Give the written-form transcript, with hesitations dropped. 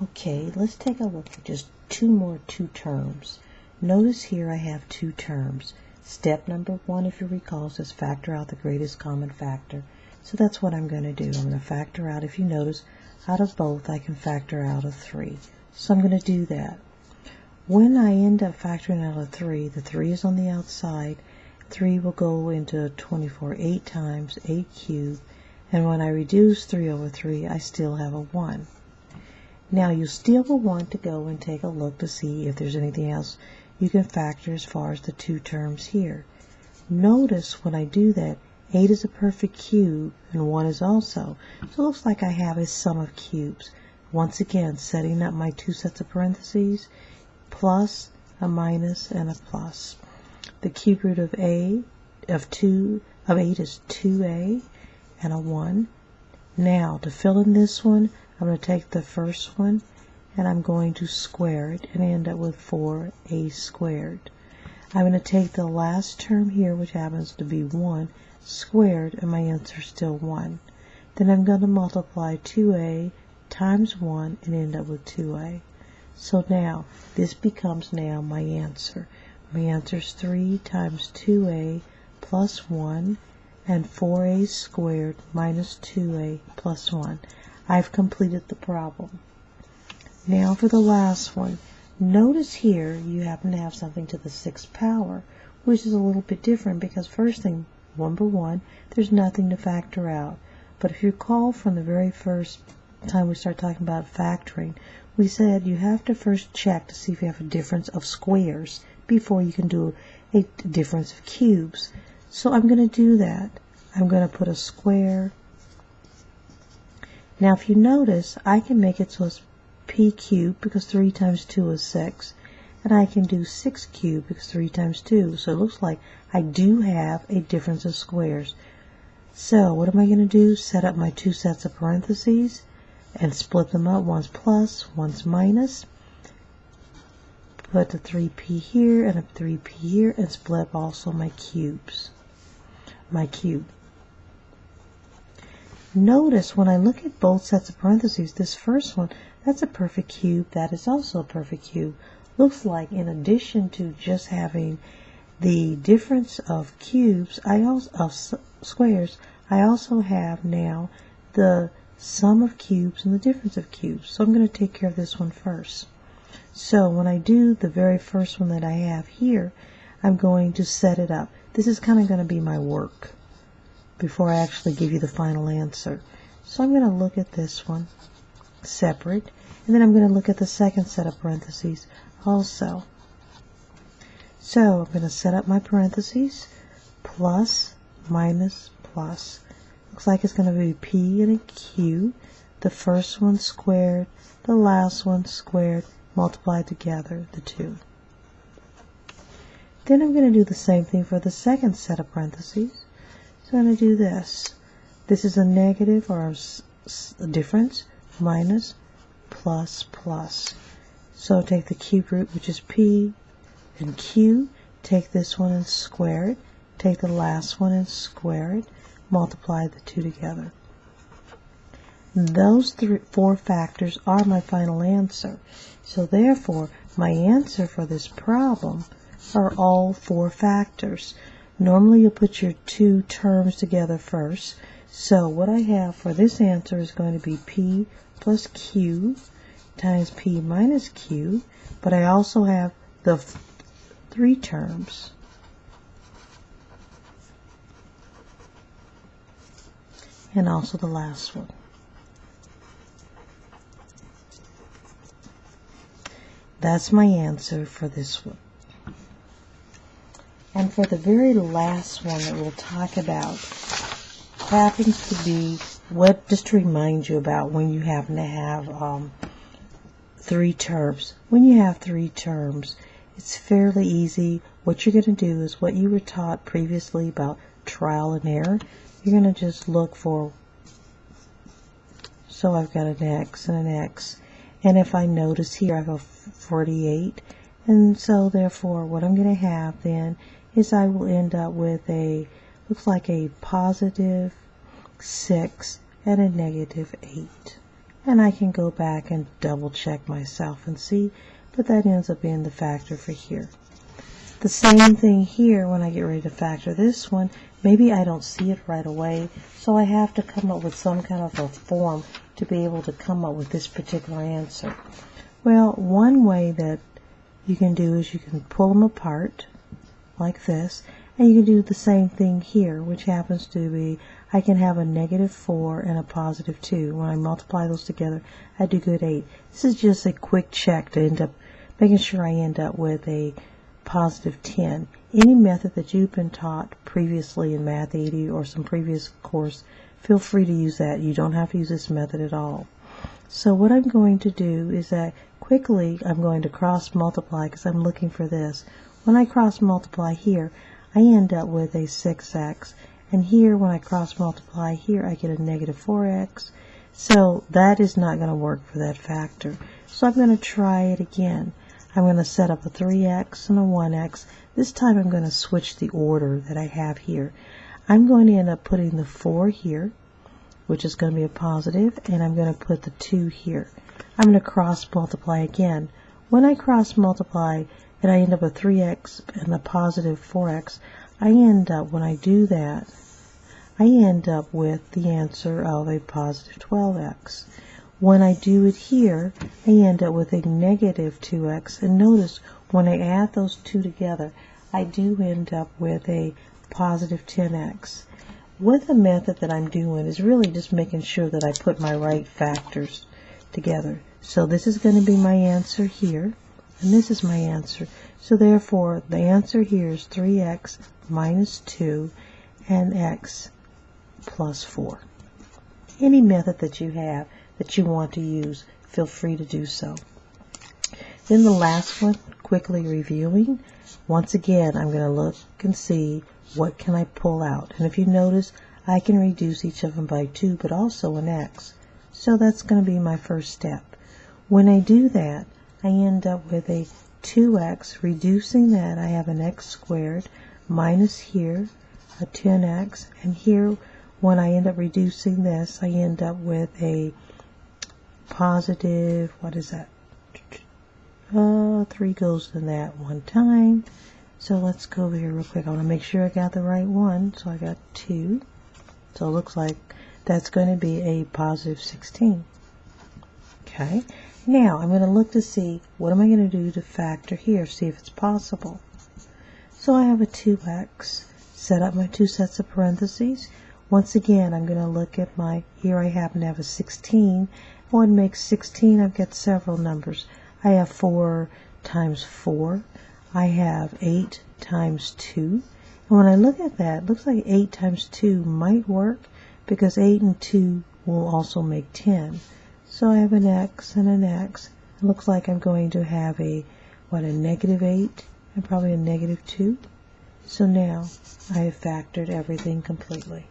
Okay, let's take a look at just two more two terms. Notice here I have two terms. Step number one, if you recall, says factor out the greatest common factor. So that's what I'm going to do. I'm going to factor out, if you notice, out of both I can factor out a 3. So I'm going to do that. When I end up factoring out a 3, the 3 is on the outside. 3 will go into 24 8 times, 8 cubed. And when I reduce 3 over 3, I still have a 1. Now you still will want to go and take a look to see if there's anything else you can factor as far as the two terms here. Notice when I do that, 8 is a perfect cube and 1 is also. So it looks like I have a sum of cubes. Once again, setting up my two sets of parentheses, plus, a minus, and a plus. The cube root of A of 8 is 2A and a 1. Now to fill in this one, I'm going to take the first one and I'm going to square it and end up with 4a squared. I'm going to take the last term here, which happens to be 1, squared, and my answer is still 1. Then I'm going to multiply 2a times 1 and end up with 2a. So now this becomes now my answer. My answer is 3 times 2a plus 1 and 4a squared minus 2a plus 1. I've completed the problem. Now for the last one. Notice here you happen to have something to the 6th power, which is a little bit different because first thing, number 1, there's nothing to factor out. But if you recall from the very first time we started talking about factoring, we said you have to first check to see if you have a difference of squares before you can do a difference of cubes. So I'm going to do that. I'm going to put a square. Now if you notice, I can make it so it's p cubed because 3 times 2 is 6. And I can do 6 cubed because 3 times 2. So it looks like I do have a difference of squares. So what am I going to do? Set up my two sets of parentheses and split them up. One's plus, one's minus. Put the 3p here and a 3p here and split up also my cubes. My cube. Notice when I look at both sets of parentheses, this first one, that's a perfect cube. That is also a perfect cube. Looks like in addition to just having the difference of cubes, squares, I also have now the sum of cubes and the difference of cubes. So I'm going to take care of this one first. So when I do the very first one that I have here, I'm going to set it up. This is kind of going to be my work before I actually give you the final answer. So I'm going to look at this one separate, and then I'm going to look at the second set of parentheses also. So I'm going to set up my parentheses, plus, minus, plus. Looks like it's going to be p and a q, the first one squared, the last one squared, multiplied together, the 2. Then I'm going to do the same thing for the second set of parentheses. So I'm going to do this. This is a negative or a difference, minus, plus, plus. So take the cube root, which is p and q, take this one and square it, take the last one and square it, multiply the 2 together. Those 4 factors are my final answer. So therefore, my answer for this problem are all 4 factors. Normally you'll put your two terms together first. So what I have for this answer is going to be p plus q times p minus q, but I also have the 3 terms. And also the last one. That's my answer for this one. And for the very last one that we'll talk about, happens to be what, just to remind you about when you happen to have 3 terms. When you have 3 terms, it's fairly easy. What you're going to do is what you were taught previously about trial and error. You're going to just look for, so I've got an x and an x. And if I notice here, I have a 48. And so therefore, what I'm going to have then is I will end up with looks like a positive 6 and a negative 8. and I can go back and double check myself and see, but that ends up being the factor for here. The same thing here when I get ready to factor this one. Maybe I don't see it right away, so I have to come up with some kind of a form to be able to come up with this particular answer. Well, one way that you can do is you can pull them apart like this, and you can do the same thing here, which happens to be I can have a -4 and a +2. When I multiply those together, I do get 8. This is just a quick check to end up making sure I end up with a +10. Any method that you've been taught previously in Math 80 or some previous course, feel free to use that. You don't have to use this method at all. So what I'm going to do is that quickly I'm going to cross multiply because I'm looking for this. When I cross multiply here, I end up with a 6x. And here, when I cross multiply here, I get a -4x. So that is not going to work for that factor. So I'm going to try it again. I'm going to set up a 3x and a 1x. This time I'm going to switch the order that I have here. I'm going to end up putting the 4 here, which is going to be a positive, and I'm going to put the 2 here. I'm going to cross multiply again. When I cross multiply and I end up with 3x and a +4x, I end up, when I do that, I end up with the answer of a +12x. When I do it here, I end up with a -2x. And notice, when I add those two together, I do end up with a +10x. What the method that I'm doing is really just making sure that I put my right factors together. So this is going to be my answer here, and this is my answer. So therefore, the answer here is 3x minus 2 and x plus 4. Any method that you have that you want to use, feel free to do so. Then the last one, quickly reviewing. Once again, I'm going to look and see what can I pull out. And if you notice, I can reduce each of them by 2, but also an x. So that's going to be my first step. When I do that, I end up with a 2x. Reducing that, I have an x squared minus here a 10x. And here, when I end up reducing this, I end up with a positive, what is that? 3 goes in that one time. So let's go over here real quick. I want to make sure I got the right one. So I got 2. So it looks like that's going to be a +16. Okay. Now I'm going to look to see what am I going to do to factor here, see if it's possible. So I have a 2x. Set up my 2 sets of parentheses. Once again, I'm going to look at my, here I happen to have a 16. What makes 16? I've got several numbers. I have 4 times 4. I have 8 times 2. And when I look at that, it looks like 8 times 2 might work because 8 and 2 will also make 10. So I have an x and an x. It looks like I'm going to have a, what, a -8 and probably a -2. So now I have factored everything completely.